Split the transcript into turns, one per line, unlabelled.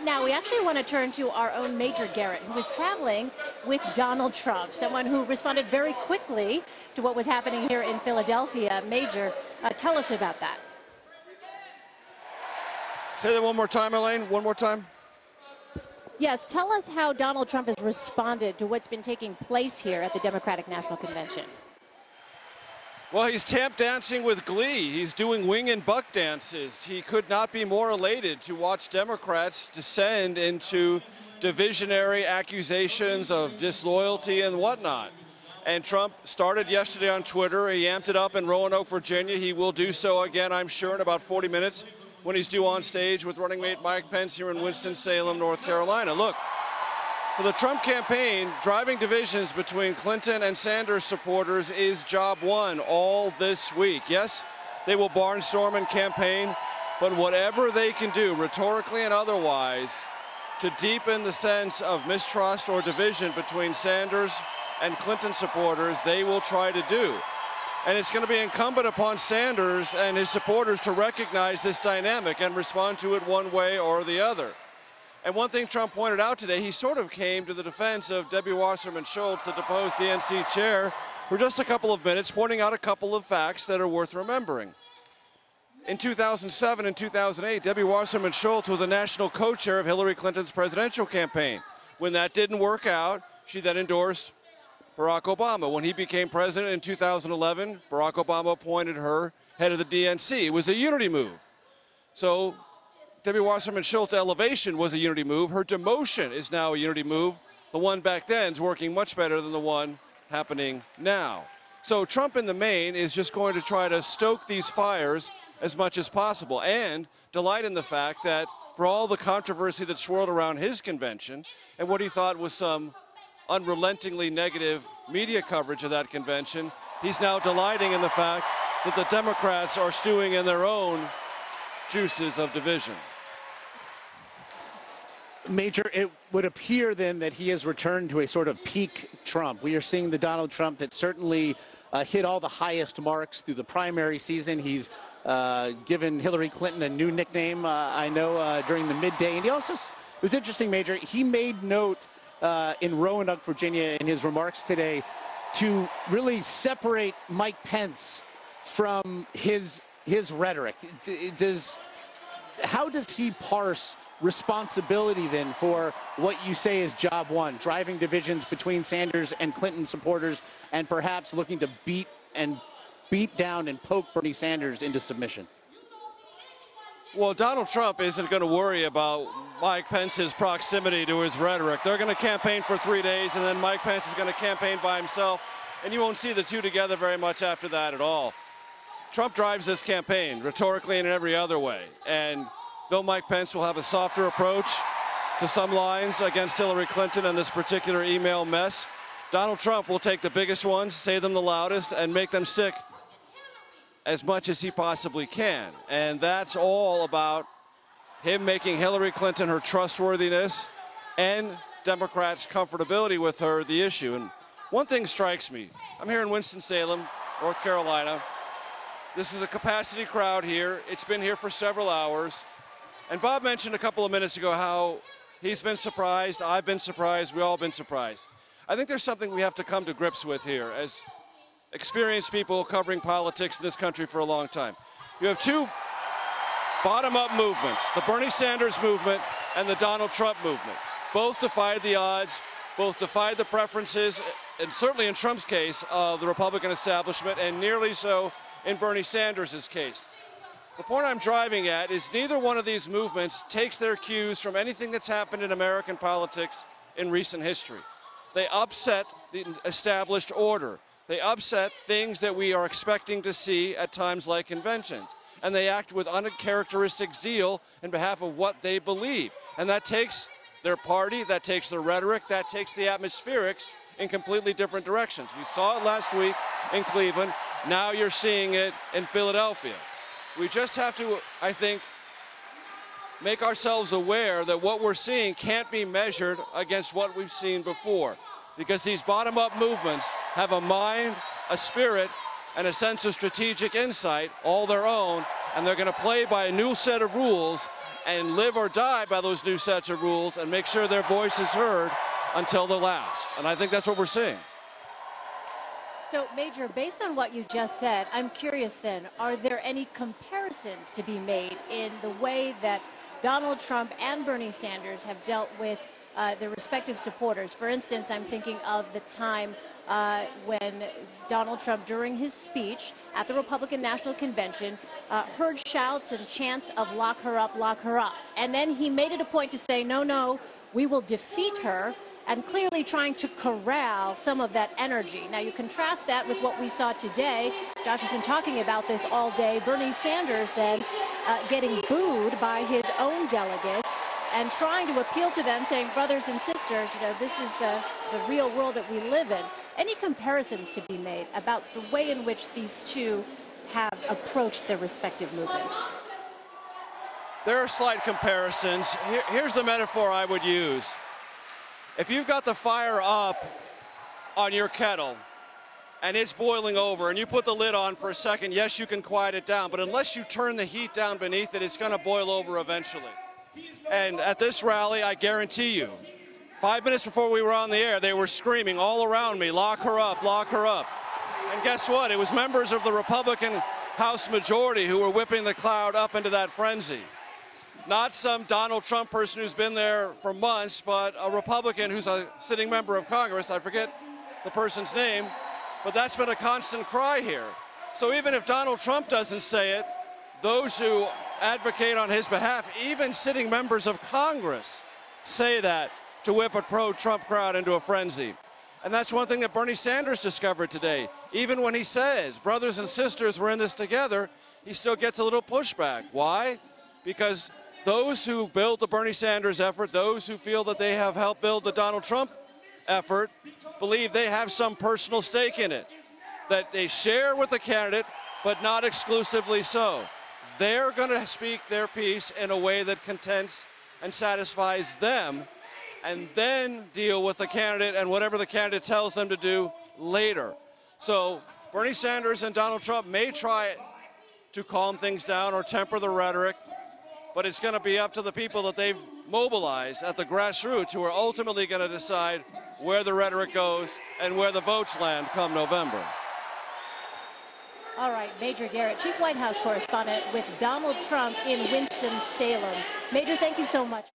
now we actually want to turn to our own Major Garrett, who was traveling with Donald Trump, someone who responded very quickly to what was happening here in Philadelphia. Major, tell us about that.
Say that one more time, Elaine. One more time.
Yes, tell us how Donald Trump has responded to what's been taking place here at the Democratic National Convention.
Well, he's tap dancing with glee. He's doing wing and buck dances. He could not be more elated to watch Democrats descend into divisionary accusations of disloyalty and whatnot. And Trump started yesterday on Twitter. He amped it up in Roanoke, Virginia. He will do so again, I'm sure, in about 40 minutes when he's due on stage with running mate Mike Pence here in Winston-Salem, North Carolina. Look, for the Trump campaign, driving divisions between Clinton and Sanders supporters is job one all this week. Yes, they will barnstorm and campaign, but whatever they can do, rhetorically and otherwise, to deepen the sense of mistrust or division between Sanders and Clinton supporters, they will try to do. And it's going to be incumbent upon Sanders and his supporters to recognize this dynamic and respond to it one way or the other. And one thing Trump pointed out today, he sort of came to the defense of Debbie Wasserman Schultz, the deposed DNC chair, for just a couple of minutes, pointing out a couple of facts that are worth remembering. In 2007 and 2008, Debbie Wasserman Schultz was a national co-chair of Hillary Clinton's presidential campaign. When that didn't work out, she then endorsed Barack Obama. When he became president in 2011, Barack Obama appointed her head of the DNC. It was a unity move. So Debbie Wasserman Schultz's elevation was a unity move. Her demotion is now a unity move. The one back then is working much better than the one happening now. So Trump in the main is just going to try to stoke these fires as much as possible and delight in the fact that for all the controversy that swirled around his convention and what he thought was some unrelentingly negative media coverage of that convention, he's now delighting in the fact that the Democrats are stewing in their own juices of division.
Major, it would appear then that he has returned to a sort of peak Trump. We are seeing the Donald Trump that certainly hit all the highest marks through the primary season. He's given Hillary Clinton a new nickname, I know, during the midday. And he also, it was interesting, Major, he made note in Roanoke, Virginia, in his remarks today to really separate Mike Pence from his rhetoric. How does he parse responsibility then for what you say is job one, driving divisions between Sanders and Clinton supporters and perhaps looking to beat down and poke Bernie Sanders into submission?
Well, Donald Trump isn't going to worry about Mike Pence's proximity to his rhetoric. They're going to campaign for 3 days, and then Mike Pence is going to campaign by himself, and you won't see the two together very much after that at all. Trump drives this campaign rhetorically and in every other way, and though Mike Pence will have a softer approach to some lines against Hillary Clinton and this particular email mess, Donald Trump will take the biggest ones, say them the loudest, and make them stick as much as he possibly can. And that's all about him making Hillary Clinton, her trustworthiness, and Democrats' comfortability with her the issue. And one thing strikes me. I'm here in Winston-Salem, North Carolina. This is a capacity crowd here. It's been here for several hours. And Bob mentioned a couple of minutes ago how he's been surprised, I've been surprised, we've all been surprised. I think there's something we have to come to grips with here as experienced people covering politics in this country for a long time. You have two bottom-up movements, the Bernie Sanders movement and the Donald Trump movement. Both defied the odds, both defied the preferences, and certainly in Trump's case, of the Republican establishment, and nearly so in Bernie Sanders' case. The point I'm driving at is neither one of these movements takes their cues from anything that's happened in American politics in recent history. They upset the established order. They upset things that we are expecting to see at times like conventions. And they act with uncharacteristic zeal in behalf of what they believe. And that takes their party, that takes their rhetoric, that takes the atmospherics in completely different directions. We saw it last week in Cleveland. Now you're seeing it in Philadelphia. We just have to, I think, make ourselves aware that what we're seeing can't be measured against what we've seen before, because these bottom-up movements have a mind, a spirit, and a sense of strategic insight all their own, and they're going to play by a new set of rules and live or die by those new sets of rules and make sure their voice is heard until the last. And I think that's what we're seeing.
So, Major, based on what you just said, I'm curious then, are there any comparisons to be made in the way that Donald Trump and Bernie Sanders have dealt with their respective supporters? For instance, I'm thinking of the time when Donald Trump, during his speech at the Republican National Convention, heard shouts and chants of lock her up, lock her up. And then he made it a point to say, no, no, we will defeat her, and clearly trying to corral some of that energy. Now, you contrast that with what we saw today. Josh has been talking about this all day. Bernie Sanders then getting booed by his own delegates and trying to appeal to them, saying, brothers and sisters, you know, this is the real world that we live in. Any comparisons to be made about the way in which these two have approached their respective movements?
There are slight comparisons. Here's the metaphor I would use. If you've got the fire up on your kettle and it's boiling over and you put the lid on for a second, yes, you can quiet it down, but unless you turn the heat down beneath it, it's going to boil over eventually. And at this rally, I guarantee you, 5 minutes before we were on the air, they were screaming all around me, lock her up, lock her up. And guess what? It was members of the Republican House majority who were whipping the crowd up into that frenzy. Not some Donald Trump person who's been there for months, but a Republican who's a sitting member of Congress. I forget the person's name, but that's been a constant cry here. So even if Donald Trump doesn't say it, those who advocate on his behalf, even sitting members of Congress, say that to whip a pro-Trump crowd into a frenzy. And that's one thing that Bernie Sanders discovered today. Even when he says, brothers and sisters, we're in this together, he still gets a little pushback. Why? Because those who build the Bernie Sanders effort, those who feel that they have helped build the Donald Trump effort, believe they have some personal stake in it, that they share with the candidate, but not exclusively so. They're going to speak their piece in a way that contents and satisfies them, and then deal with the candidate and whatever the candidate tells them to do later. So Bernie Sanders and Donald Trump may try to calm things down or temper the rhetoric, but it's going to be up to the people that they've mobilized at the grassroots who are ultimately going to decide where the rhetoric goes and where the votes land come November.
All right, Major Garrett, Chief White House correspondent with Donald Trump in Winston-Salem. Major, thank you so much.